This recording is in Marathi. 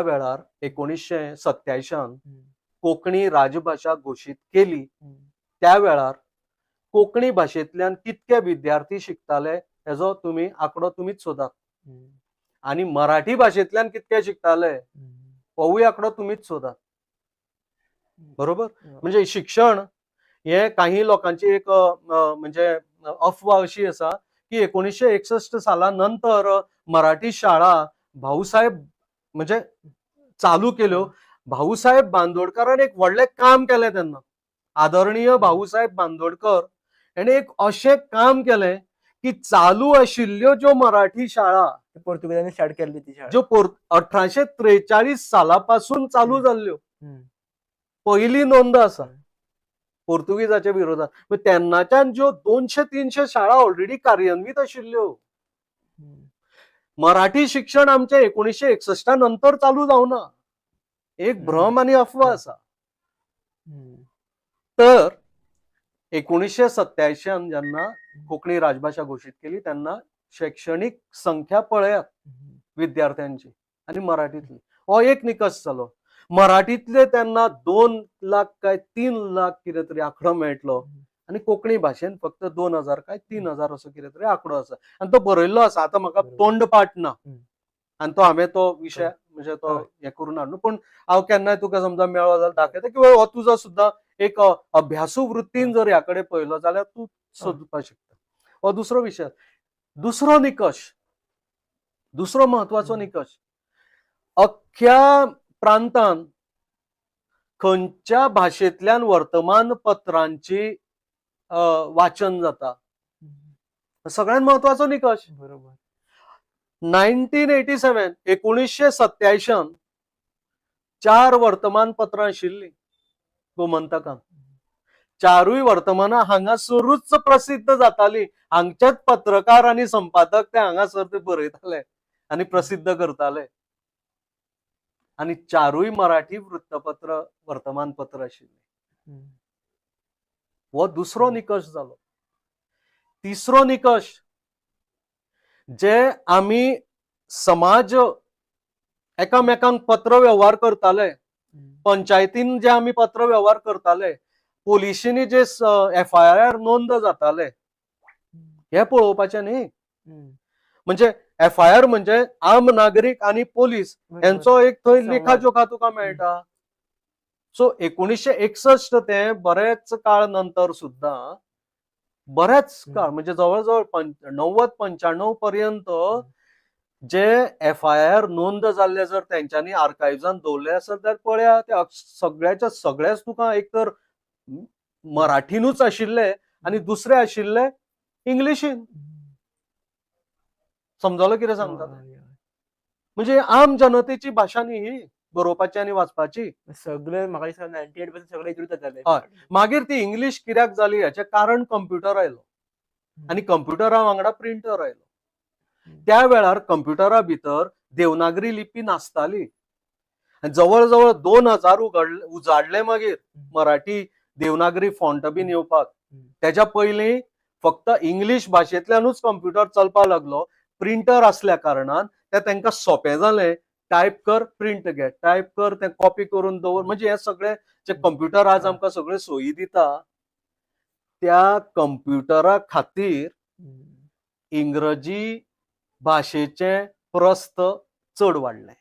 वेळार 1987 कोंकणी राजभाषा घोषित केली त्या वेळार कोंकणी भाषेंतल्यान कितके विद्यार्थी शिकताले हेजो तुम्ही आंकडो तुम्हीच सोदात. आणि मराठी भाषेंतल्यान कितके शिकताले होवूय आंकडो तुम्हीच सोदात. बरोबर. म्हणजे शिक्षण हे काही लोकांची एक म्हणजे अफवा अशी आसा की 1961 साला नंतर मराठी शाळा भाऊसाहेब म्हणजे चालू केल्यो. भाऊसाहेब बांदोडकरान एक व्हडलें काम केलें तेन्ना. आदरणीय भाऊसाहेब बांदोडकर हेणे एक अशें काम केलें की चालू आशिल्ल्यो ज्यो मराठी शाळा पोर्तुगीजांनी स्टार्ट केल्ली ती शाळा ज्यो 1843 सालापासून चालू जाल्ल्यो पहिली नोंद आसा पोर्तुगीजाच्या विरोधात. तेन्नाच्यान ज्यो 200-300 शाळा ऑलरेडी कार्यान्वित आशिल्ल्यो. मराठी शिक्षण आमचे 1961 नंतर चालू जावना. एक भ्रम आणि अफवा आसा. तर 1987 जेन्ना कोंकणी राजभाषा घोषित केली तेन्ना शैक्षणिक संख्या पळयात विद्यार्थ्यांची आणि मराठीतली हो एक निकष जालो. मराठीतले तेन्ना 2 लाख काय 3 लाख कितें तरी आंकडो मेळटलो आणि कोंकणी भाशेन फक्त 2000 काय 3000 असो कितें तरी आंकडो आसा आणि तो बरयल्लो आसा. आता म्हाका तोंड पाठ ना आणि तो हांवें तो विशय म्हणजे तो हे करून हाडलो. पण हांव केन्नाय तुका समजा मेळ्ळो जाल्यार दाखयता किंवा हो तुजो सुद्धा एक अभ्यासू वृत्तीन जर ह्या कडेन पळयलो जाल्यार तूं सोदपाक शकता. हो दुसरो विशय. दुसरो निकष, दुसरो महत्वाचो निकष, अख्ख्या प्रांतान खंयच्या भाशेंतल्यान वर्तमानपत्रांची वाचन जाता सगळ्यात महत्वाचो निकष. बरोबर. 1987 4 वर्तमानपत्रां आशिल्लीं गोमंतकान. 4य वर्तमानां हांगासरूच प्रसिद्ध जातालीं. हांगचेच पत्रकार आनी संपादक ते हांगासर ते बरयताले आनी प्रसिद्ध करताले. आणि 4य मराठी वृत्तपत्र वर्तमानपत्र आशिल्लीं. हो दुसरो निकष जालो. तिसरो निकष, जे आमी समाज एकामेकांक पत्र व्यवहार करताले, पंचायतीन जे आमी पत्र व्यवहार करताले, पोलिसीनी जे FIR नोंद जाताले हे पळोवपाचें न्ही. म्हणजे FIR म्हणजे आम नागरीक आणि पोलीस यांचो एक थंय लेखाजोखा तुका मेळटा. सो 1961 ते बरेच काळ नंतर सुद्धा बरेच काळ म्हणजे जवळजवळ 90-95 पर्यंत जे FIR नोंद जाल्ले जर त्यांच्यानी आर्काइव्जान दवरले आसत जाल्यार पळया ते सगळ्याच्या सगळेच तुका एक तर मराठीनूच आशिल्ले आणि दुसरे आशिल्ले इंग्लिशीन. समजलो कितें सांगता. म्हणजे आम जनतेची भाशा न्ही ही बरोवपाची आणि वाचपाची. सगळे म्हाका दिसता 98% सगळे इतूच जाताले. हय. मागीर ती इंग्लिश कित्याक जाली हाचें कारण कंप्युटर आयलो आणि कंप्युटरा वांगडा प्रिंटर आयलो. त्या वेळार कंप्युटरा भितर देवनागरी लिपी नासताली. जवळ जवळ 2000 उजाडले मागीर मराठी देवनागरी फॉन्ट बीन येवपाक. त्याच्या पयलीं फक्त इंग्लिश भाशेंतल्यानूच कंप्युटर चलपाक लागलो. प्रिंटर असल्या कारणान ते तांकां सोपें जालें. टायप कर प्रिंट घे, टायप कर ते कॉपी करून दवर. म्हणजे हे सगळे जे कंप्युटर आज आमकां सगळे सोयी दिता त्या कंप्युटरा खातीर इंग्रजी भाशेचे प्रस्त चड वाडले.